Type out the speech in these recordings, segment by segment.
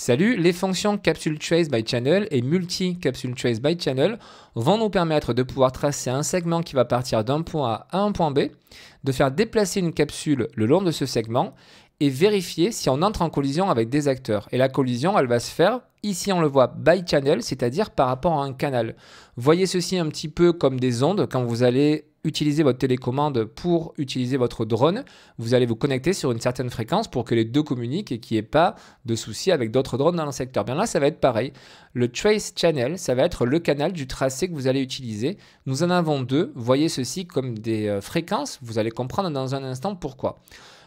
Salut, les fonctions capsule trace by channel et multi capsule trace by channel vont nous permettre de pouvoir tracer un segment qui va partir d'un point A à un point B, de faire déplacer une capsule le long de ce segment et vérifier si on entre en collision avec des acteurs. Et la collision, elle va se faire, ici on le voit, by channel, c'est-à-dire par rapport à un canal. Voyez ceci un petit peu comme des ondes. Quand vous allez utiliser votre télécommande pour utiliser votre drone, vous allez vous connecter sur une certaine fréquence pour que les deux communiquent et qu'il n'y ait pas de soucis avec d'autres drones dans le secteur. Bien là, ça va être pareil. Le trace channel, ça va être le canal du tracé que vous allez utiliser. Nous en avons deux. Voyez ceci comme des fréquences. Vous allez comprendre dans un instant pourquoi.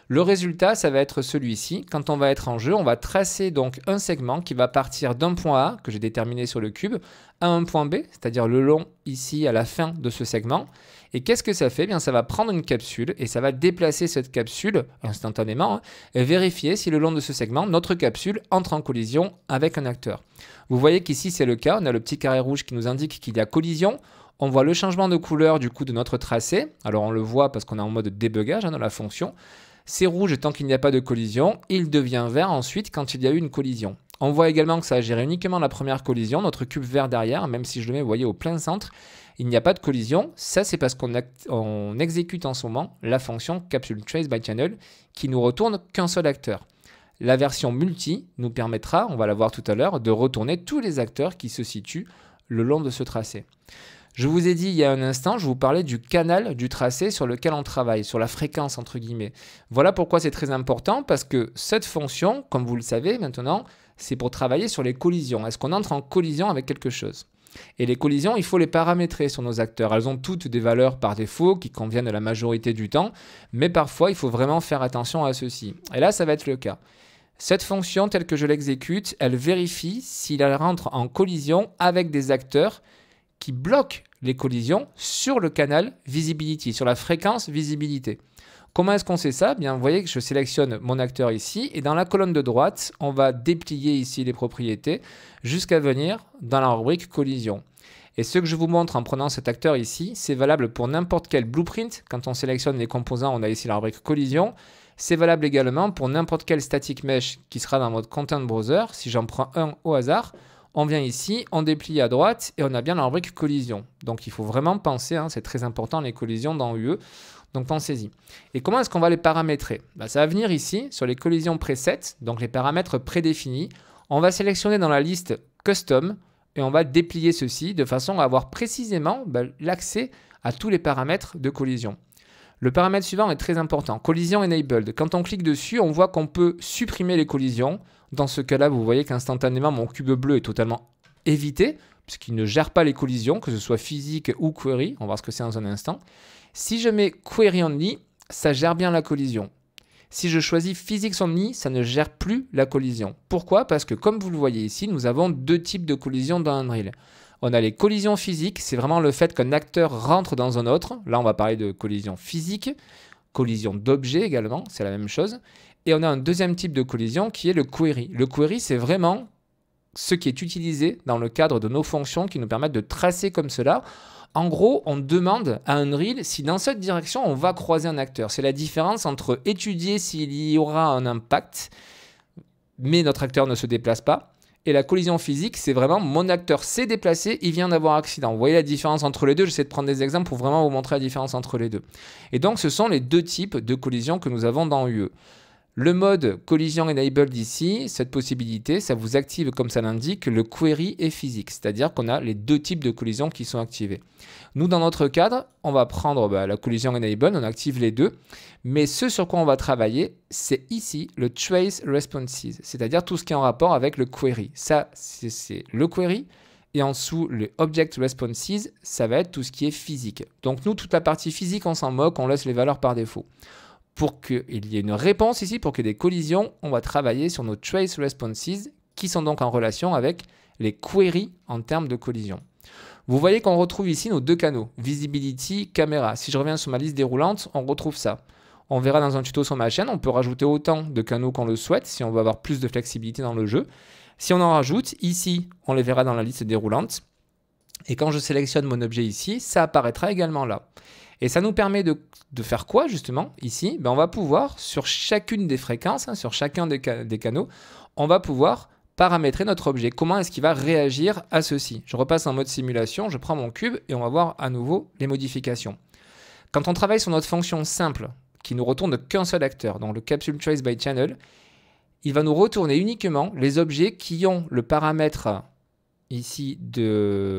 Le résultat, ça va être celui-ci. Quand on va être en jeu, on va tracer donc un segment qui va partir d'un point A, que j'ai déterminé sur le cube, à un point B, c'est-à-dire le long ici à la fin de ce segment. Et qu'est-ce que ça fait? Bien, ça va prendre une capsule et ça va déplacer cette capsule instantanément et vérifier si le long de ce segment, notre capsule entre en collision avec un acteur. Vous voyez qu'ici, c'est le cas. On a le petit carré rouge qui nous indique qu'il y a collision. On voit le changement de couleur du coup de notre tracé. Alors, on le voit parce qu'on est en mode débugage dans la fonction. C'est rouge tant qu'il n'y a pas de collision. Il devient vert ensuite quand il y a eu une collision. On voit également que ça a géré uniquement la première collision, notre cube vert derrière, même si je le mets, vous voyez, au plein centre, il n'y a pas de collision. Ça, c'est parce qu'on exécute en ce moment la fonction capsule trace by channel qui nous retourne qu'un seul acteur. La version multi nous permettra, on va la voir tout à l'heure, de retourner tous les acteurs qui se situent le long de ce tracé. Je vous ai dit il y a un instant, je vous parlais du canal du tracé sur lequel on travaille, sur la fréquence entre guillemets. Voilà pourquoi c'est très important, parce que cette fonction, comme vous le savez maintenant, c'est pour travailler sur les collisions. Est-ce qu'on entre en collision avec quelque chose? Et les collisions, il faut les paramétrer sur nos acteurs. Elles ont toutes des valeurs par défaut qui conviennent à la majorité du temps, mais parfois il faut vraiment faire attention à ceci. Et là, ça va être le cas. Cette fonction, telle que je l'exécute, elle vérifie s'il rentre en collision avec des acteurs qui bloquent les collisions sur le canal visibility, sur la fréquence visibilité. Comment est-ce qu'on sait ça? Bien, vous voyez que je sélectionne mon acteur ici et dans la colonne de droite, on va déplier ici les propriétés jusqu'à venir dans la rubrique collision. Et ce que je vous montre en prenant cet acteur ici, c'est valable pour n'importe quel blueprint. Quand on sélectionne les composants, on a ici la rubrique collision. C'est valable également pour n'importe quel static mesh qui sera dans votre content browser. Si j'en prends un au hasard, on vient ici, on déplie à droite et on a bien la rubrique collision. Donc il faut vraiment penser, c'est très important les collisions dans UE, donc pensez-y. Et comment est-ce qu'on va les paramétrer? Ça va venir ici sur les collisions presets, donc les paramètres prédéfinis. On va sélectionner dans la liste custom et on va déplier ceci de façon à avoir précisément l'accès à tous les paramètres de collision. Le paramètre suivant est très important, collision enabled. Quand on clique dessus, on voit qu'on peut supprimer les collisions. Dans ce cas-là, vous voyez qu'instantanément, mon cube bleu est totalement évité, puisqu'il ne gère pas les collisions, que ce soit physique ou query. On va voir ce que c'est dans un instant. Si je mets query only, ça gère bien la collision. Si je choisis physics only, ça ne gère plus la collision. Pourquoi? Parce que comme vous le voyez ici, nous avons deux types de collisions dans Unreal. On a les collisions physiques, c'est vraiment le fait qu'un acteur rentre dans un autre. Là, on va parler de collision physique, collision d'objets également, c'est la même chose. Et on a un deuxième type de collision qui est le query. Le query, c'est vraiment ce qui est utilisé dans le cadre de nos fonctions qui nous permettent de tracer comme cela. En gros, on demande à Unreal si dans cette direction, on va croiser un acteur. C'est la différence entre étudier s'il y aura un impact, mais notre acteur ne se déplace pas. Et la collision physique, c'est vraiment mon acteur s'est déplacé, il vient d'avoir accident. Vous voyez la différence entre les deux? J'essaie de prendre des exemples pour vraiment vous montrer la différence entre les deux. Et donc, ce sont les deux types de collisions que nous avons dans UE. Le mode collision enabled ici, cette possibilité, ça vous active, comme ça l'indique, le query et physique. C'est-à-dire qu'on a les deux types de collisions qui sont activés. Nous, dans notre cadre, on va prendre la collision enabled, on active les deux. Mais ce sur quoi on va travailler, c'est ici le trace responses, c'est-à-dire tout ce qui est en rapport avec le query. Ça, c'est le query. Et en dessous, le object responses, ça va être tout ce qui est physique. Donc nous, toute la partie physique, on s'en moque, on laisse les valeurs par défaut. Pour qu'il y ait une réponse ici, pour qu'il y ait des collisions, on va travailler sur nos trace responses qui sont donc en relation avec les queries en termes de collision. Vous voyez qu'on retrouve ici nos deux canaux, visibility, caméra. Si je reviens sur ma liste déroulante, on retrouve ça. On verra dans un tuto sur ma chaîne, on peut rajouter autant de canaux qu'on le souhaite si on veut avoir plus de flexibilité dans le jeu. Si on en rajoute, ici, on les verra dans la liste déroulante. Et quand je sélectionne mon objet ici, ça apparaîtra également là. Et ça nous permet de faire quoi justement ici? On va pouvoir, sur chacune des fréquences, sur chacun des canaux, on va pouvoir paramétrer notre objet. Comment est-ce qu'il va réagir à ceci? Je repasse en mode simulation, je prends mon cube et on va voir à nouveau les modifications. Quand on travaille sur notre fonction simple, qui nous retourne qu'un seul acteur, donc le Capsule Trace by Channel, il va nous retourner uniquement les objets qui ont le paramètre ici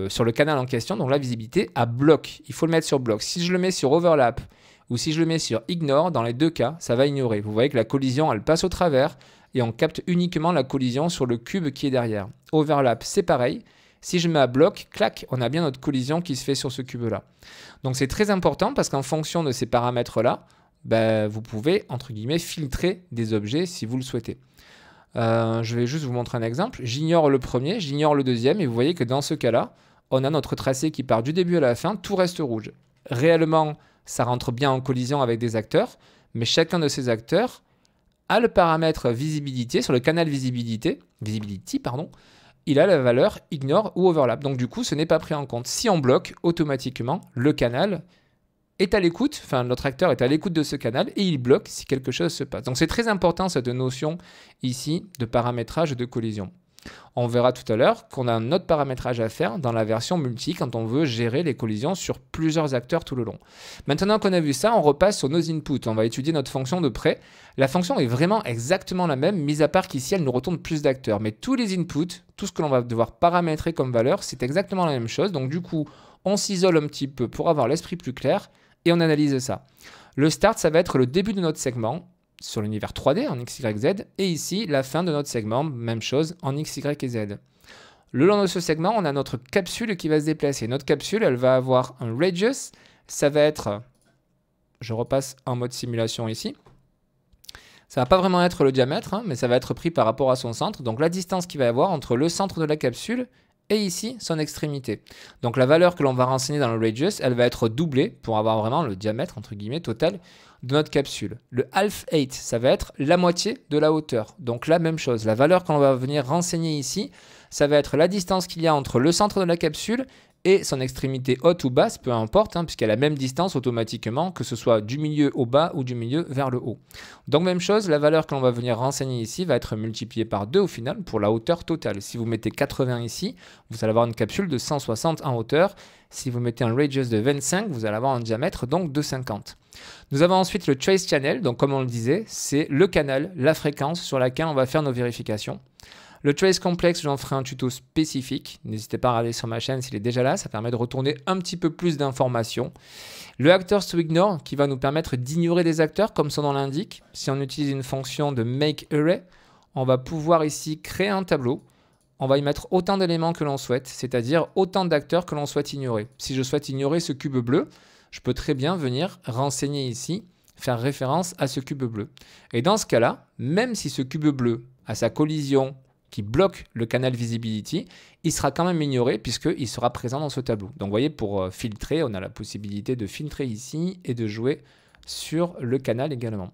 sur le canal en question, donc la visibilité, à bloc. Il faut le mettre sur bloc. Si je le mets sur overlap ou si je le mets sur ignore, dans les deux cas, ça va ignorer. Vous voyez que la collision, elle passe au travers et on capte uniquement la collision sur le cube qui est derrière. Overlap, c'est pareil. Si je mets à bloc, clac, on a bien notre collision qui se fait sur ce cube-là. Donc c'est très important parce qu'en fonction de ces paramètres-là, vous pouvez, entre guillemets, filtrer des objets si vous le souhaitez. Je vais juste vous montrer un exemple. J'ignore le premier, j'ignore le deuxième, et vous voyez que dans ce cas-là, on a notre tracé qui part du début à la fin, tout reste rouge. Réellement, ça rentre bien en collision avec des acteurs, mais chacun de ces acteurs a le paramètre visibilité, sur le canal visibility, il a la valeur ignore ou overlap. Donc du coup, ce n'est pas pris en compte. Si on bloque, automatiquement, le canal est à l'écoute, enfin notre acteur est à l'écoute de ce canal et il bloque si quelque chose se passe. Donc c'est très important cette notion ici de paramétrage de collision. On verra tout à l'heure qu'on a un autre paramétrage à faire dans la version multi quand on veut gérer les collisions sur plusieurs acteurs tout le long. Maintenant qu'on a vu ça, on repasse sur nos inputs. On va étudier notre fonction de près. La fonction est vraiment exactement la même, mis à part qu'ici elle nous retourne plus d'acteurs. Mais tous les inputs, tout ce que l'on va devoir paramétrer comme valeur, c'est exactement la même chose. Donc du coup, on s'isole un petit peu pour avoir l'esprit plus clair et on analyse ça. Le start, ça va être le début de notre segment sur l'univers 3D en X, Y, Z, et ici, la fin de notre segment, même chose en X, Y et Z. Le long de ce segment, on a notre capsule qui va se déplacer. Notre capsule, elle va avoir un radius, ça va être, je repasse en mode simulation ici, ça va pas vraiment être le diamètre, mais ça va être pris par rapport à son centre, donc la distance qu'il va y avoir entre le centre de la capsule et ici, son extrémité. Donc la valeur que l'on va renseigner dans le radius, elle va être doublée pour avoir vraiment le diamètre, entre guillemets, total de notre capsule. Le half 8, ça va être la moitié de la hauteur. Donc la même chose, la valeur qu'on va venir renseigner ici, ça va être la distance qu'il y a entre le centre de la capsule et son extrémité haute ou basse, peu importe, puisqu'elle a la même distance automatiquement, que ce soit du milieu au bas ou du milieu vers le haut. Donc même chose, la valeur que l'on va venir renseigner ici va être multipliée par 2 au final pour la hauteur totale. Si vous mettez 80 ici, vous allez avoir une capsule de 160 en hauteur. Si vous mettez un radius de 25, vous allez avoir un diamètre donc de 50. Nous avons ensuite le trace channel, donc comme on le disait, c'est le canal, la fréquence sur laquelle on va faire nos vérifications. Le trace complexe, j'en ferai un tuto spécifique. N'hésitez pas à regarder sur ma chaîne s'il est déjà là. Ça permet de retourner un petit peu plus d'informations. Le actors to ignore qui va nous permettre d'ignorer des acteurs comme son nom l'indique. Si on utilise une fonction de make array, on va pouvoir ici créer un tableau. On va y mettre autant d'éléments que l'on souhaite, c'est-à-dire autant d'acteurs que l'on souhaite ignorer. Si je souhaite ignorer ce cube bleu, je peux très bien venir renseigner ici, faire référence à ce cube bleu. Et dans ce cas-là, même si ce cube bleu a sa collision qui bloque le canal visibility, il sera quand même ignoré puisqu'il sera présent dans ce tableau. Donc vous voyez, pour filtrer, on a la possibilité de filtrer ici et de jouer sur le canal également.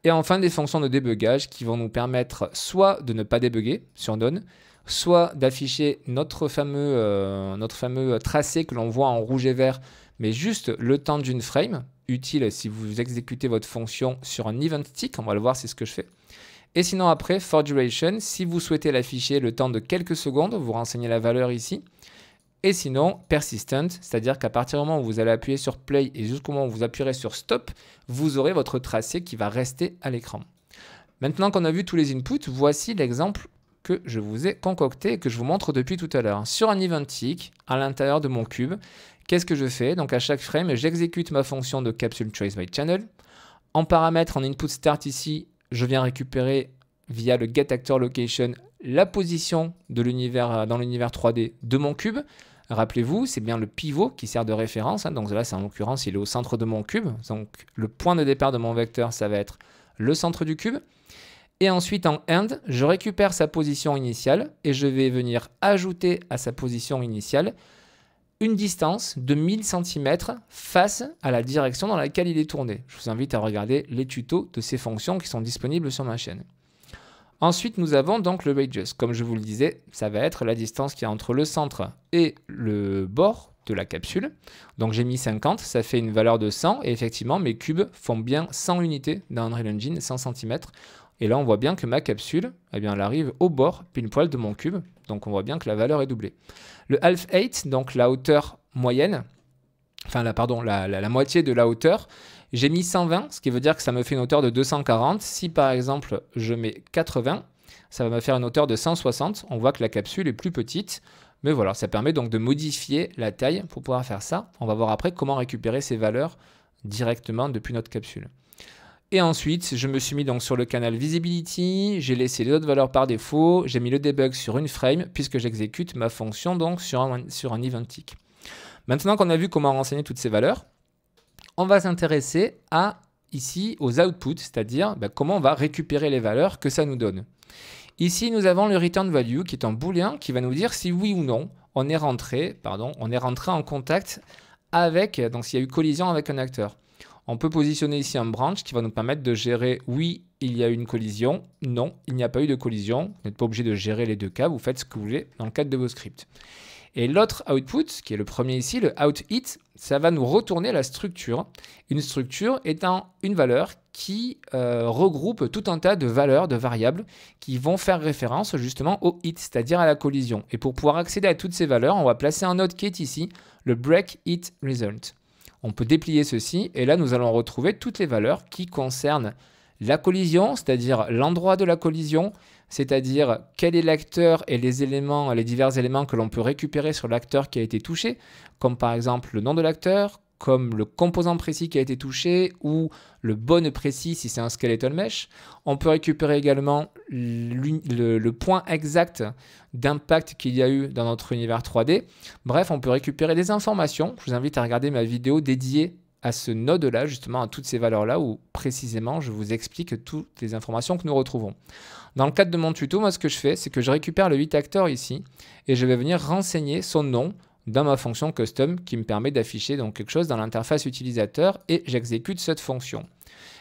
Et enfin, des fonctions de débugage qui vont nous permettre soit de ne pas débugger sur None, soit d'afficher notre fameux tracé que l'on voit en rouge et vert, mais juste le temps d'une frame, utile si vous exécutez votre fonction sur un event tick, on va le voir, c'est ce que je fais. Et sinon après, for duration, si vous souhaitez l'afficher le temps de quelques secondes, vous renseignez la valeur ici. Et sinon, persistent, c'est-à-dire qu'à partir du moment où vous allez appuyer sur play et jusqu'au moment où vous appuierez sur stop, vous aurez votre tracé qui va rester à l'écran. Maintenant qu'on a vu tous les inputs, voici l'exemple que je vous ai concocté et que je vous montre depuis tout à l'heure. Sur un event tick, à l'intérieur de mon cube, qu'est-ce que je fais? Donc à chaque frame, j'exécute ma fonction de capsule trace by channel. En paramètre, en input start ici, je viens récupérer via le getActorLocation la position de l'univers dans l'univers 3D de mon cube. Rappelez-vous, c'est bien le pivot qui sert de référence. Donc là, c'est en l'occurrence, il est au centre de mon cube. Donc le point de départ de mon vecteur, ça va être le centre du cube. Et ensuite, en end, je récupère sa position initiale et je vais venir ajouter à sa position initiale une distance de 1000 cm face à la direction dans laquelle il est tourné. Je vous invite à regarder les tutos de ces fonctions qui sont disponibles sur ma chaîne. Ensuite, nous avons donc le radius. Comme je vous le disais, ça va être la distance qui est entre le centre et le bord de la capsule. Donc j'ai mis 50, ça fait une valeur de 100 et effectivement mes cubes font bien 100 unités dans Unreal Engine, 100 cm. Et là, on voit bien que ma capsule, eh bien, elle arrive au bord, pile poil de mon cube. Donc, on voit bien que la valeur est doublée. Le half height, donc la hauteur moyenne, enfin, la moitié de la hauteur, j'ai mis 120, ce qui veut dire que ça me fait une hauteur de 240. Si, par exemple, je mets 80, ça va me faire une hauteur de 160. On voit que la capsule est plus petite. Mais voilà, ça permet donc de modifier la taille pour pouvoir faire ça. On va voir après comment récupérer ces valeurs directement depuis notre capsule. Et ensuite, je me suis mis donc sur le canal Visibility, j'ai laissé les autres valeurs par défaut, j'ai mis le debug sur une frame puisque j'exécute ma fonction donc sur un event tick. Maintenant qu'on a vu comment renseigner toutes ces valeurs, on va s'intéresser ici aux outputs, c'est-à-dire comment on va récupérer les valeurs que ça nous donne. Ici, nous avons le return value qui est un booléen qui va nous dire si oui ou non on est rentré en contact avec, donc s'il y a eu collision avec un acteur. On peut positionner ici un branch qui va nous permettre de gérer oui, il y a eu une collision, non, il n'y a pas eu de collision. Vous n'êtes pas obligé de gérer les deux cas, vous faites ce que vous voulez dans le cadre de vos scripts. Et l'autre output, qui est le premier ici, le outIt, ça va nous retourner la structure. Une structure étant une valeur qui regroupe tout un tas de valeurs, de variables, qui vont faire référence justement au hit, c'est-à-dire à la collision. Et pour pouvoir accéder à toutes ces valeurs, on va placer un autre qui est ici, le breakItResult. On peut déplier ceci, et là nous allons retrouver toutes les valeurs qui concernent la collision, c'est-à-dire l'endroit de la collision, c'est-à-dire quel est l'acteur et les divers éléments que l'on peut récupérer sur l'acteur qui a été touché, comme par exemple le nom de l'acteur, comme le composant précis qui a été touché, ou le bon précis si c'est un skeletal mesh. On peut récupérer également le point exact d'impact qu'il y a eu dans notre univers 3D. Bref, on peut récupérer des informations. Je vous invite à regarder ma vidéo dédiée à ce node-là, justement à toutes ces valeurs-là, où précisément je vous explique toutes les informations que nous retrouvons. Dans le cadre de mon tuto, moi ce que je fais, c'est que je récupère le 8 acteur ici, et je vais venir renseigner son nom dans ma fonction custom qui me permet d'afficher donc quelque chose dans l'interface utilisateur, et j'exécute cette fonction.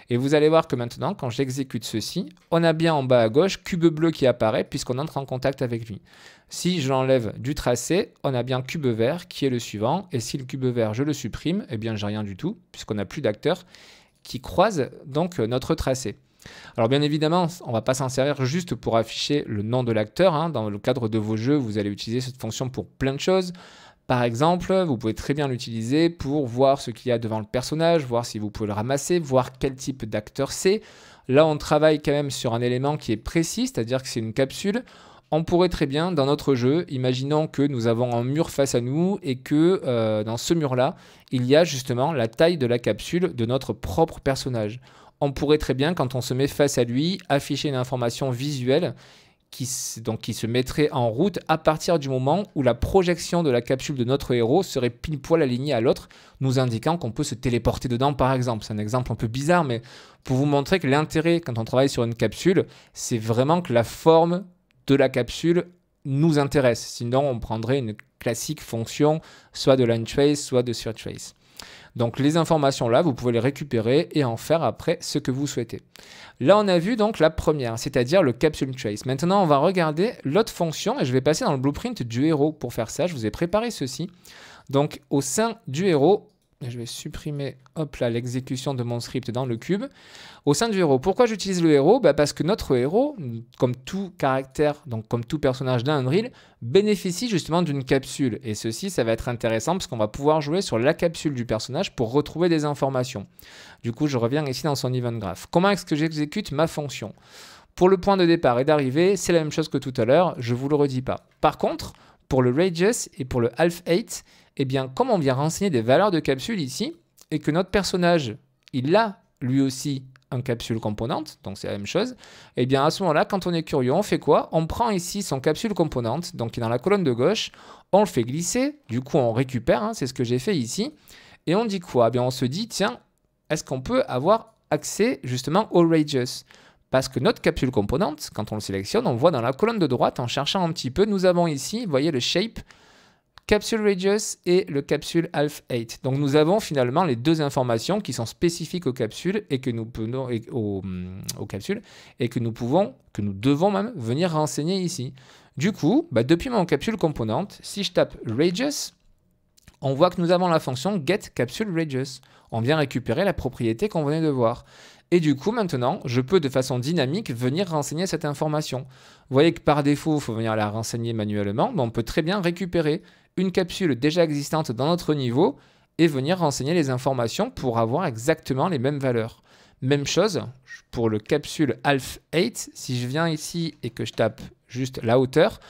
Et vous allez voir que maintenant, quand j'exécute ceci, on a bien en bas à gauche cube bleu qui apparaît puisqu'on entre en contact avec lui. Si je l'enlève du tracé, on a bien cube vert qui est le suivant. Et si le cube vert, je le supprime, eh bien, j'ai rien du tout puisqu'on n'a plus d'acteurs qui croisent donc notre tracé. Alors bien évidemment, on ne va pas s'en servir juste pour afficher le nom de l'acteur. Hein. Dans le cadre de vos jeux, vous allez utiliser cette fonction pour plein de choses. Par exemple, vous pouvez très bien l'utiliser pour voir ce qu'il y a devant le personnage, voir si vous pouvez le ramasser, voir quel type d'acteur c'est. Là, on travaille quand même sur un élément qui est précis, c'est-à-dire que c'est une capsule. On pourrait très bien, dans notre jeu, imaginons que nous avons un mur face à nous et que dans ce mur-là, il y a justement la taille de la capsule de notre propre personnage. On pourrait très bien, quand on se met face à lui, afficher une information visuelle qui se mettrait en route à partir du moment où la projection de la capsule de notre héros serait pile poil alignée à l'autre, nous indiquant qu'on peut se téléporter dedans par exemple. C'est un exemple un peu bizarre, mais pour vous montrer que l'intérêt quand on travaille sur une capsule, c'est vraiment que la forme de la capsule nous intéresse. Sinon, on prendrait une classique fonction, soit de line trace, soit de search trace. Donc les informations là, vous pouvez les récupérer et en faire après ce que vous souhaitez. Là, on a vu donc la première, c'est-à-dire le capsule trace. Maintenant, on va regarder l'autre fonction et je vais passer dans le blueprint du héros pour faire ça. Je vous ai préparé ceci. Donc au sein du héros, je vais supprimer l'exécution de mon script dans le cube. Au sein du héros, pourquoi j'utilise le héros? Parce que notre héros, comme tout caractère, donc comme tout personnage d'un Unreal, bénéficie justement d'une capsule. Et ceci, ça va être intéressant parce qu'on va pouvoir jouer sur la capsule du personnage pour retrouver des informations. Du coup, je reviens ici dans son event graph. Comment est-ce que j'exécute ma fonction? Pour le point de départ et d'arrivée, c'est la même chose que tout à l'heure, je ne vous le redis pas. Par contre, pour le radius et pour le half height, eh bien, comme on vient renseigner des valeurs de capsule ici, et que notre personnage, il a lui aussi un capsule componente, donc c'est la même chose, eh bien à ce moment-là, quand on est curieux, on fait quoi? On prend ici son capsule componente, donc qui est dans la colonne de gauche, on le fait glisser, du coup on récupère, hein, c'est ce que j'ai fait ici, et on dit quoi? Eh bien on se dit, tiens, est-ce qu'on peut avoir accès justement au radius? Parce que notre capsule componente, quand on le sélectionne, on voit dans la colonne de droite, en cherchant un petit peu, nous avons ici, vous voyez le shape, capsule radius et le capsule half height. Donc nous avons finalement les deux informations qui sont spécifiques aux capsules et que nous devons même venir renseigner ici. Du coup, depuis mon capsule componente, si je tape radius, on voit que nous avons la fonction getCapsuleRadius. On vient récupérer la propriété qu'on venait de voir. Et du coup, maintenant, je peux de façon dynamique venir renseigner cette information. Vous voyez que par défaut, il faut venir la renseigner manuellement, mais on peut très bien récupérer une capsule déjà existante dans notre niveau et venir renseigner les informations pour avoir exactement les mêmes valeurs. Même chose pour le capsule alf8. Si je viens ici et que je tape juste la hauteur,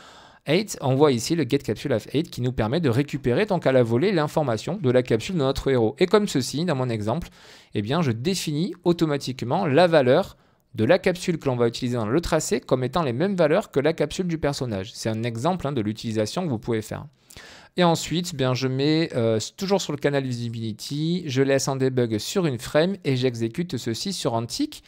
8, on voit ici le get capsule alf8 qui nous permet de récupérer donc à la volée l'information de la capsule de notre héros. Et comme ceci, dans mon exemple, eh bien, je définis automatiquement la valeur de la capsule que l'on va utiliser dans le tracé comme étant les mêmes valeurs que la capsule du personnage. C'est un exemple de l'utilisation que vous pouvez faire. Et ensuite, bien, je mets toujours sur le canal Visibility, je laisse un debug sur une frame et j'exécute ceci sur un tick.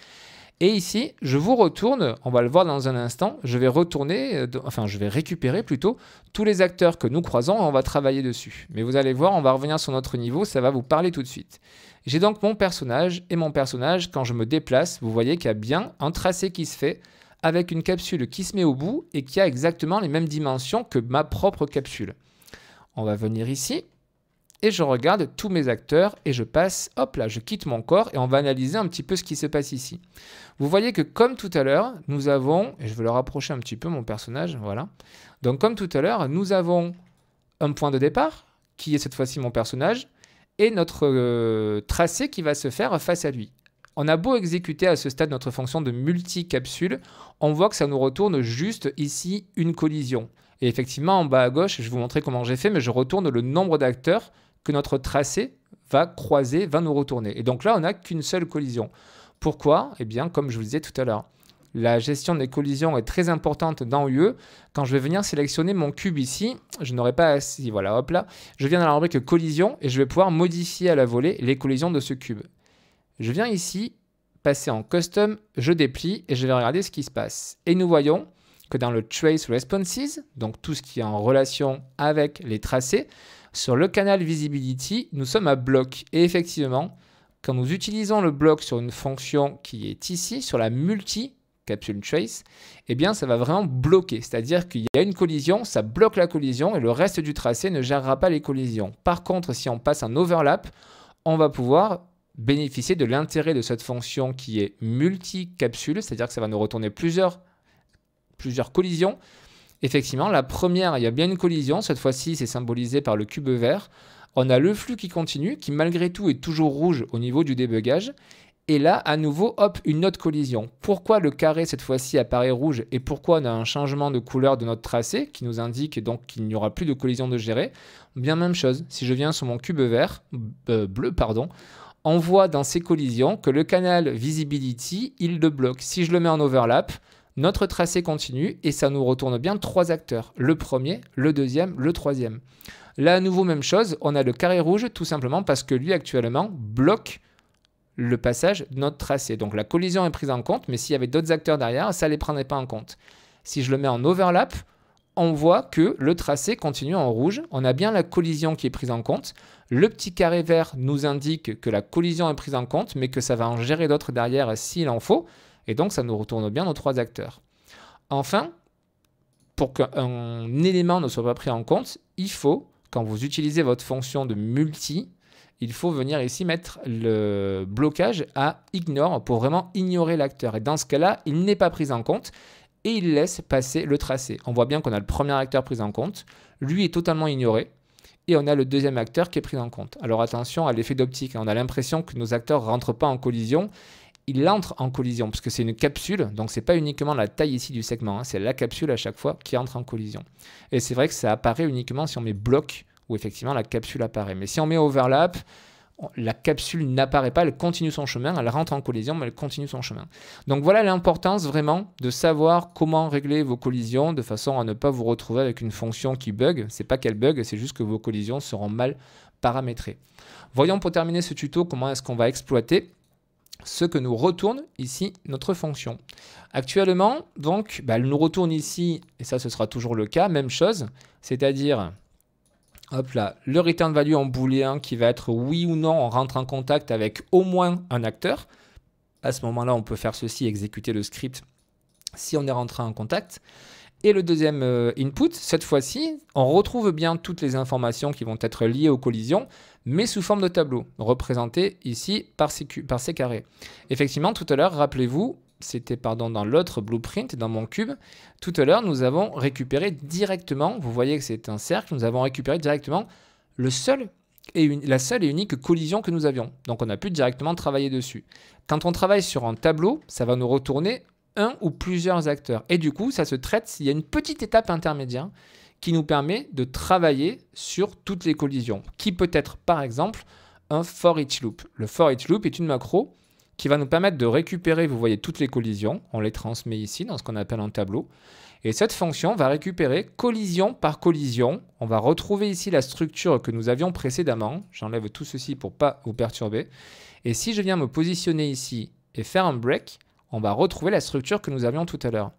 Et ici, je vous retourne, on va le voir dans un instant, je vais récupérer plutôt tous les acteurs que nous croisons et on va travailler dessus. Mais vous allez voir, on va revenir sur notre niveau, ça va vous parler tout de suite. J'ai donc mon personnage et mon personnage, quand je me déplace, vous voyez qu'il y a bien un tracé qui se fait avec une capsule qui se met au bout et qui a exactement les mêmes dimensions que ma propre capsule. On va venir ici et je regarde tous mes acteurs et je passe, hop là, je quitte mon corps et on va analyser un petit peu ce qui se passe ici. Vous voyez que comme tout à l'heure, nous avons, et je vais le rapprocher un petit peu mon personnage, voilà. Donc comme tout à l'heure, nous avons un point de départ qui est cette fois-ci mon personnage et notre tracé qui va se faire face à lui. On a beau exécuter à ce stade notre fonction de multi-capsule, on voit que ça nous retourne juste ici une collision. Et effectivement, en bas à gauche, je vais vous montrer comment j'ai fait, mais je retourne le nombre d'acteurs que notre tracé va croiser, va nous retourner. Et donc là, on n'a qu'une seule collision. Pourquoi? Eh bien, comme je vous le disais tout à l'heure, la gestion des collisions est très importante dans UE. Quand je vais venir sélectionner mon cube ici, je n'aurai pas assez. Voilà, hop là. Je viens dans la rubrique collision et je vais pouvoir modifier à la volée les collisions de ce cube. Je viens ici, passer en custom, je déplie et je vais regarder ce qui se passe. Et nous voyons que dans le Trace Responses, donc tout ce qui est en relation avec les tracés, sur le canal Visibility, nous sommes à bloc. Et effectivement, quand nous utilisons le bloc sur une fonction qui est ici, sur la multi-capsule trace, eh bien ça va vraiment bloquer. C'est-à-dire qu'il y a une collision, ça bloque la collision et le reste du tracé ne gérera pas les collisions. Par contre, si on passe en overlap, on va pouvoir bénéficier de l'intérêt de cette fonction qui est multi-capsule, c'est-à-dire que ça va nous retourner plusieurs collisions. Effectivement, la première, il y a bien une collision. Cette fois-ci, c'est symbolisé par le cube vert. On a le flux qui continue, qui malgré tout est toujours rouge au niveau du débugage. Et là, à nouveau, hop, une autre collision. Pourquoi le carré, cette fois-ci, apparaît rouge et pourquoi on a un changement de couleur de notre tracé qui nous indique donc qu'il n'y aura plus de collision de gérer? Bien même chose. Si je viens sur mon cube bleu, on voit dans ces collisions que le canal Visibility, il le bloque. Si je le mets en overlap, notre tracé continue et ça nous retourne bien 3 acteurs. Le premier, le deuxième, le troisième. Là, à nouveau, même chose, on a le carré rouge tout simplement parce que lui, actuellement, bloque le passage de notre tracé. Donc la collision est prise en compte, mais s'il y avait d'autres acteurs derrière, ça ne les prendrait pas en compte. Si je le mets en overlap, on voit que le tracé continue en rouge. On a bien la collision qui est prise en compte. Le petit carré vert nous indique que la collision est prise en compte, mais que ça va en gérer d'autres derrière s'il en faut. Et donc, ça nous retourne bien nos 3 acteurs. Enfin, pour qu'un élément ne soit pas pris en compte, il faut, quand vous utilisez votre fonction de multi, il faut venir ici mettre le blocage à ignore pour vraiment ignorer l'acteur. Et dans ce cas-là, il n'est pas pris en compte et il laisse passer le tracé. On voit bien qu'on a le premier acteur pris en compte. Lui est totalement ignoré. Et on a le deuxième acteur qui est pris en compte. Alors attention à l'effet d'optique. On a l'impression que nos acteurs ne rentrent pas en collision. Il entre en collision parce que c'est une capsule, donc ce n'est pas uniquement la taille ici du segment, c'est la capsule à chaque fois qui entre en collision. Et c'est vrai que ça apparaît uniquement si on met bloc, où effectivement la capsule apparaît. Mais si on met overlap, la capsule n'apparaît pas, elle continue son chemin, elle rentre en collision, mais elle continue son chemin. Donc voilà l'importance vraiment de savoir comment régler vos collisions de façon à ne pas vous retrouver avec une fonction qui bug. C'est pas qu'elle bug, c'est juste que vos collisions seront mal paramétrées. Voyons pour terminer ce tuto comment est-ce qu'on va exploiter ce que nous retourne ici notre fonction. Actuellement, donc, elle nous retourne ici, et ça ce sera toujours le cas, même chose, c'est-à-dire, hop là, le return value en booléen qui va être oui ou non, on rentre en contact avec au moins un acteur. À ce moment-là, on peut faire ceci, exécuter le script si on est rentré en contact. Et le deuxième input, cette fois-ci, on retrouve bien toutes les informations qui vont être liées aux collisions, mais sous forme de tableau, représenté ici par ces carrés. Effectivement, tout à l'heure, rappelez-vous, c'était dans l'autre blueprint, dans mon cube, tout à l'heure, nous avons récupéré directement, vous voyez que c'est un cercle, nous avons récupéré directement la seule et unique collision que nous avions. Donc on a pu directement travailler dessus. Quand on travaille sur un tableau, ça va nous retourner un ou plusieurs acteurs. Et du coup, ça se traite, il y a une petite étape intermédiaire qui nous permet de travailler sur toutes les collisions, qui peut être par exemple un for each loop. Le for each loop est une macro qui va nous permettre de récupérer, vous voyez, toutes les collisions. On les transmet ici dans ce qu'on appelle un tableau. Et cette fonction va récupérer collision par collision. On va retrouver ici la structure que nous avions précédemment. J'enlève tout ceci pour ne pas vous perturber. Et si je viens me positionner ici et faire un break, on va retrouver la structure que nous avions tout à l'heure.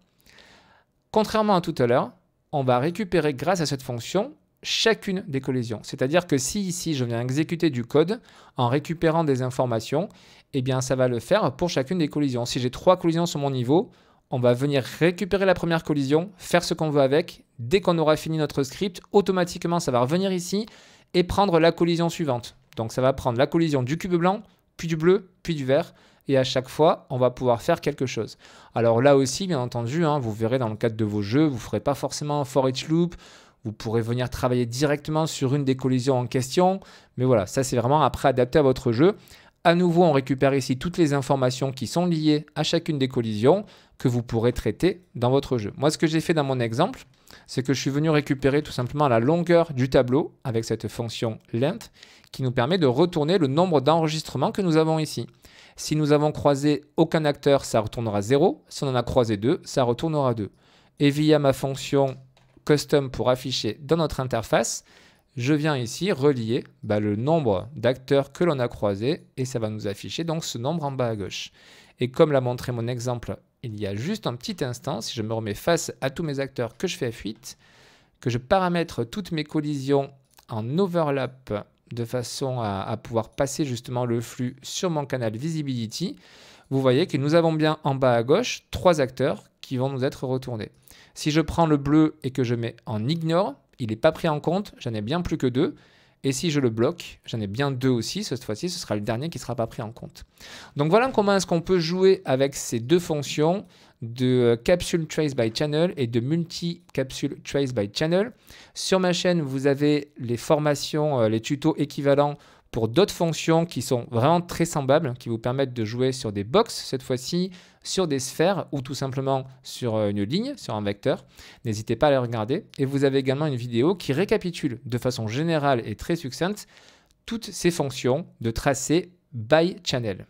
Contrairement à tout à l'heure, on va récupérer grâce à cette fonction chacune des collisions. C'est-à-dire que si ici je viens exécuter du code en récupérant des informations, eh bien ça va le faire pour chacune des collisions. Si j'ai 3 collisions sur mon niveau, on va venir récupérer la première collision, faire ce qu'on veut avec. Dès qu'on aura fini notre script, automatiquement ça va revenir ici et prendre la collision suivante. Donc ça va prendre la collision du cube blanc, puis du bleu, puis du vert. Et à chaque fois, on va pouvoir faire quelque chose. Alors là aussi, bien entendu, vous verrez dans le cadre de vos jeux, vous ne ferez pas forcément un for each loop. Vous pourrez venir travailler directement sur une des collisions en question. Mais voilà, ça c'est vraiment après adapté à votre jeu. À nouveau, on récupère ici toutes les informations qui sont liées à chacune des collisions que vous pourrez traiter dans votre jeu. Moi, ce que j'ai fait dans mon exemple, c'est que je suis venu récupérer tout simplement la longueur du tableau avec cette fonction length qui nous permet de retourner le nombre d'enregistrements que nous avons ici. Si nous avons croisé aucun acteur, ça retournera 0. Si on en a croisé 2, ça retournera 2. Et via ma fonction custom pour afficher dans notre interface, je viens ici relier le nombre d'acteurs que l'on a croisés et ça va nous afficher donc ce nombre en bas à gauche. Et comme l'a montré mon exemple il y a juste un petit instant, si je me remets face à tous mes acteurs que je fais F8, que je paramètre toutes mes collisions en overlap de façon à pouvoir passer justement le flux sur mon canal Visibility, vous voyez que nous avons bien en bas à gauche 3 acteurs qui vont nous être retournés. Si je prends le bleu et que je mets en ignore, il n'est pas pris en compte, j'en ai bien plus que 2. Et si je le bloque, j'en ai bien 2 aussi, cette fois-ci ce sera le dernier qui ne sera pas pris en compte. Donc voilà comment est-ce qu'on peut jouer avec ces deux fonctions de capsule trace by channel et de multi capsule trace by channel. Sur ma chaîne, vous avez les formations, les tutos équivalents pour d'autres fonctions qui sont vraiment très semblables, qui vous permettent de jouer sur des box cette fois-ci, sur des sphères ou tout simplement sur une ligne, sur un vecteur. N'hésitez pas à les regarder. Et vous avez également une vidéo qui récapitule de façon générale et très succincte toutes ces fonctions de tracé by channel.